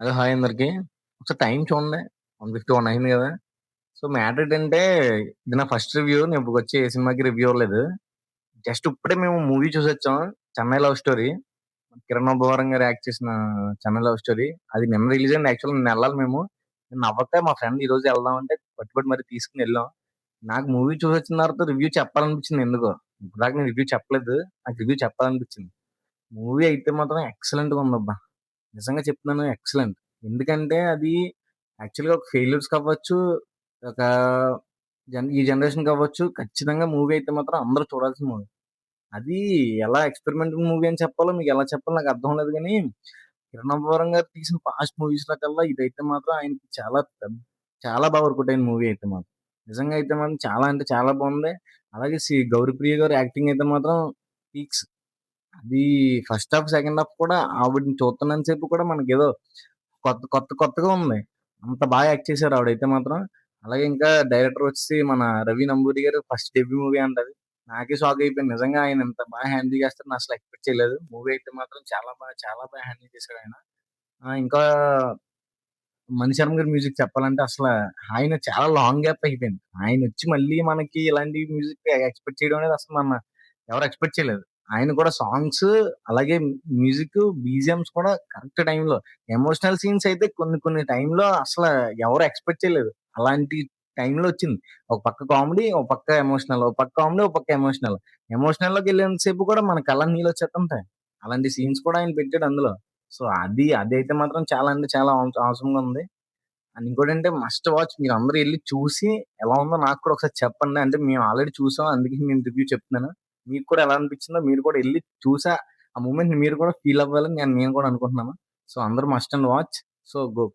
Hello! Hi అందరికి. ఒకసారి time చూడండి. 1:51 అయింది గదా! సో, మ్యాటర్ ఏంటంటే, ఇది నా ఫస్ట్ రివ్యూ. నేను ఇప్పటికొచ్చి ఏ సినిమాకి రివ్యూ ఇవ్వలేదు. జస్ట్ ఇప్పుడే మేము మూవీ చూసొచ్చాం. 'Chennai love story.' కిరణ్ అబ్బవరం గారు యాక్ట్ చేసిన 'చెన్నై లవ్ స్టోరీ.' అది నిన్న రిలీజ్ అయింది. యాక్చువల్‌గా నిన్న మేము. నిన్న అవ్వక మా ఫ్రెండ్ ఈరోజు ఎళ్దాం అంటే పట్టుబట్టి మరి తీసుకొనెళ్ళాం. నాకు మూవీ చూసొచ్చిన తర్వాత రివ్యూ చెప్పాలనిపించింది ఎందుకో. ఇప్పటిదాకా నేను రివ్యూ చెప్పలేదు. నాకు రివ్యూ చెప్పాలనిపించింది. మూవీ అయితే మాత్రం ఎక్సలెంట్‌గా ఉందబ్బా! నిజంగా చెప్తున్నాను ఎక్సలెంట్. ఎందుకంటే అది యాక్చువల్‌గా ఒక ఫెయిల్యూర్స్ కవ్వచ్చు, ఒక ఈ జనరేషన్‌కి అవ్వచ్చు, ఖచ్చితంగా మూవీ అయితే మాత్రం అందరూ చూడాల్సిన మూవీ. అది ఎలా ఎక్స్‌పెరిమెంటల్ మూవీ అని చెప్పాలో, మీకు ఎలా చెప్పాలో నాకు అర్థం లేదు గానీ, కిరణ్ అబ్బవరం గారు తీసిన పాస్ట్ మూవీస్‌లో కల్లా ఇదైతే మాత్రం ఆయనకి చాలా బాగా వర్కౌట్ అయిన మూవీ అయితే మాత్రం. నిజంగా అయితే మాత్రం చాలా అంటే చాలా బావుంది. అలాగే గౌరిప్రియ గారి యాక్టింగ్ అయితే మాత్రం పీక్స్. అది ఫస్ట్ హాఫ్, సెకండ్ హాఫ్ కూడా ఆవిడని చూస్తున్నంత సేపు కూడా మనకేదో కొత్తగా ఉంది. అంత బాగా యాక్ట్ చేశారు ఆవిడైతే మాత్రం. అలాగే ఇంకా డైరెక్టర్ వచ్చేసి మన 'రవి నంబూరి' గారు ఫస్ట్ డెబ్యూ మూవీ అంట అది. నాకే షాక్ అయిపోయాను. నిజంగా ఆయన ఇంత బాగా హ్యాండిల్ చేస్తారని అసలు ఎక్స్‌పెక్ట్ చేయలేదు. మూవీ అయితే మాత్రం చాలా బాగా హ్యాండిల్ చేశారాయన. ఇంకా 'మణిశర్మ' గారి మ్యూజిక్ చెప్పాలంటే ఆయన చాలా లాంగ్ గ్యాప్ అయిపోయింది. ఆయనొచ్చి మళ్ళీ మనకి ఇలాంటి మ్యూజిక్ ఎక్స్‌పెక్ట్ చేయడం అనేది అసలు ఎవరు ఎక్స్‌పెక్ట్ చేయలేదు. ఆయన కూడా సాంగ్స్ అలాగే మ్యూజిక్, బీజీఎమ్స్ కూడా కరెక్ట్ టైమ్‌లో ఎమోషనల్ సీన్స్ అయితే కొన్ని కొన్ని టైమ్‌లో ఎవరు ఎక్స్‌పెక్ట్ చేయలేదు. అలాంటి టైమ్‌లో వచ్చింది. ఒక పక్క కామెడీ, ఒక పక్క ఎమోషనల్, ఒక పక్క కామెడీ, ఒక పక్క ఎమోషనల్. ఎమోషనల్‌లోకెళ్ళేంత సేపు కూడా మన కళ్ళకి నీళ్ళొచ్చేత్తుంటాయి. అలాంటి సీన్స్ కూడా ఆయన పెట్టాడు అందులో. సో, అదైతే మాత్రం చాలా అంటే చాలా అవసరంగా ఉంది. అండ్ ఇంకోటంటే మస్ట్ వాచ్ మీరందరూ ఎళ్లి చూసి ఎలా ఉందో నాకు కూడా ఒకసారి చెప్పండి. అంటే మేము ఆల్రెడీ చూసాం. అందుకే నేను రివ్యూ చెప్తున్నాను. మీకు కూడా ఎలా అనిపించిందో మీరు కూడా ఎళ్లి చూసి ఆ మూమెంట్‌ని మీరు కూడా ఫీల్ అవ్వాలని నేను నేను కూడా అనుకుంటున్నాను. సో, అందరూ must and watch. So, go.